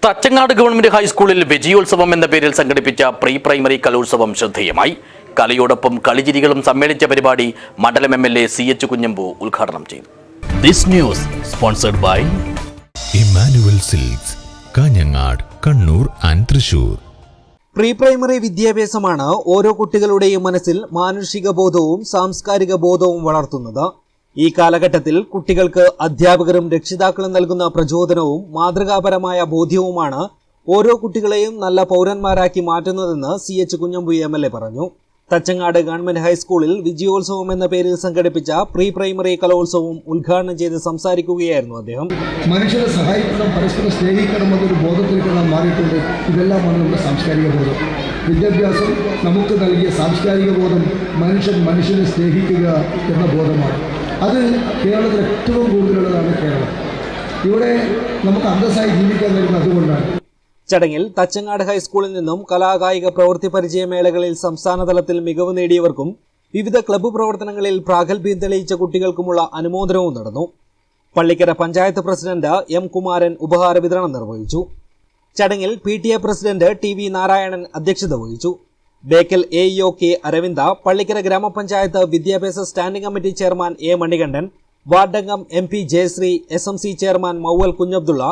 Thachangad government ഹൈസ്കൂളിൽ വിജയോത്സവം എന്ന പേരിൽ സംഘടിപ്പിച്ച പ്രീ പ്രൈമറി കലോത്സവം ശ്രദ്ധേയമായി. കലയോടൊപ്പം കളിചിരികളും സമ്മേളിച്ച പരിപാടി മണ്ഡലം MLA CH കുഞ്ഞമ്പു ഉദ്ഘാടനം ചെയ്തു. This news sponsored by Emmanuel Silks, Kanhangad, Kannur and Thrissur. Pre primary വിദ്യാഭ്യാസമാണ് ഓരോ കുട്ടികളുടെയും മനസ്സിൽ മാനുഷിക ബോധവും സാംസ്കാരിക ബോധവും വളർത്തുന്നത്. ഈ കാലഘട്ടത്തിൽ കുട്ടികൾക്ക് അധ്യാപകരും രക്ഷിതാക്കളും നൽകുന്ന പ്രചോദനവും മാതൃകാപരമായ ബോധ്യവുമാണ് ഓരോ കുട്ടികളെയും നല്ല പൗരന്മാരാക്കി മാറ്റുന്നതെന്ന് CH കുഞ്ഞമ്പു MLA പറഞ്ഞു. തച്ചങ്ങാട് ഗവൺമെന്റ് ഹൈസ്കൂളിൽ വിജയോത്സവം എന്ന പേരിൽ സംഘടിപ്പിച്ച പ്രീ പ്രൈമറി കലോത്സവം ഉദ്ഘാടനം ചെയ്ത് സംസാരിക്കുകയായിരുന്നു അദ്ദേഹം. മനുഷ്യരെ സഹായിക്കണം, പരസ്പരം സ്നേഹിക്കണം എന്നൊരു ബോധത്തിലേക്ക് നാം മാറിയിട്ടുണ്ട്. ഇതെല്ലാമാണ് നമ്മുടെ സാംസ്കാരിക ബോധം. വിദ്യാഭ്യാസം നമുക്ക് നൽകിയ സാംസ്കാരിക ബോധം മനുഷ്യനെ സ്നേഹിക്കുക എന്ന ബോധമാണ്. അത് കേരളത്തിൽ ഏറ്റവും കൂടുതലുള്ളതാണ് കേരളം. ഇവിടെ നമുക്ക് അന്തസ്സായി ജീവിക്കാൻ കഴിയുന്നത് അതുകൊണ്ടാണ്. ചടങ്ങിൽ തച്ചങ്ങാട് ഹൈസ്കൂളിൽ നിന്നും കലാകായിക പ്രവൃത്തി പരിചയമേളകളിൽ സംസ്ഥാനതലത്തിൽ മികവ് നേടിയവർക്കും വിവിധ ക്ലബ്ബ് പ്രവർത്തനങ്ങളിൽ പ്രാഗൽഭ്യം തെളിയിച്ച കുട്ടികൾക്കുമുള്ള അനുമോദനവും നടന്നു. പള്ളിക്കര പഞ്ചായത്ത് പ്രസിഡന്റ് M കുമാരൻ ഉപഹാര വിതരണം നിർവഹിച്ചു. ചടങ്ങിൽ PTA പ്രസിഡന്റ് TV നാരായണൻ അധ്യക്ഷത വഹിച്ചു. ബേക്കൽ AEO K അരവിന്ദ, പള്ളിക്കര ഗ്രാമപഞ്ചായത്ത് വിദ്യാഭ്യാസ standing committee chairman A Manikandan, വാർഡംഗം MP Jayashree, SMC chairman Mouval Kunhabdulla,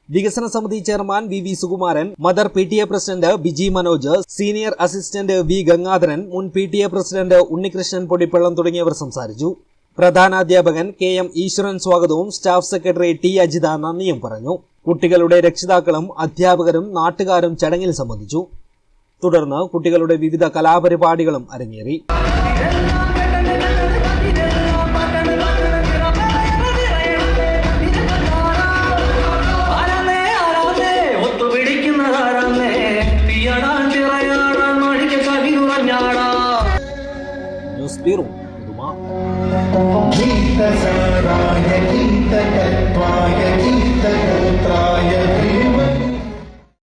വികസന സമിതി chairman VV Sukumaran, mother PTA president Biji Manoj, senior assistant V Gangadharan, മുൻ PTA പ്രസിഡന്റ് ഉണ്ണികൃഷ്ണൻ പൊടിപ്പള്ളം തുടങ്ങിയവർ സംസാരിച്ചു. പ്രധാനാധ്യാപകൻ KM ഈശ്വരൻ സ്വാഗതവും സ്റ്റാഫ് സെക്രട്ടറി T അജിത നന്ദിയും പറഞ്ഞു. കുട്ടികളുടെ രക്ഷിതാക്കളും അധ്യാപകരും നാട്ടുകാരും ചടങ്ങിൽ സംബന്ധിച്ചു. തുടർന്ന് കുട്ടികളുടെ വിവിധ കലാപരിപാടികളും അരങ്ങേറി. News bureau.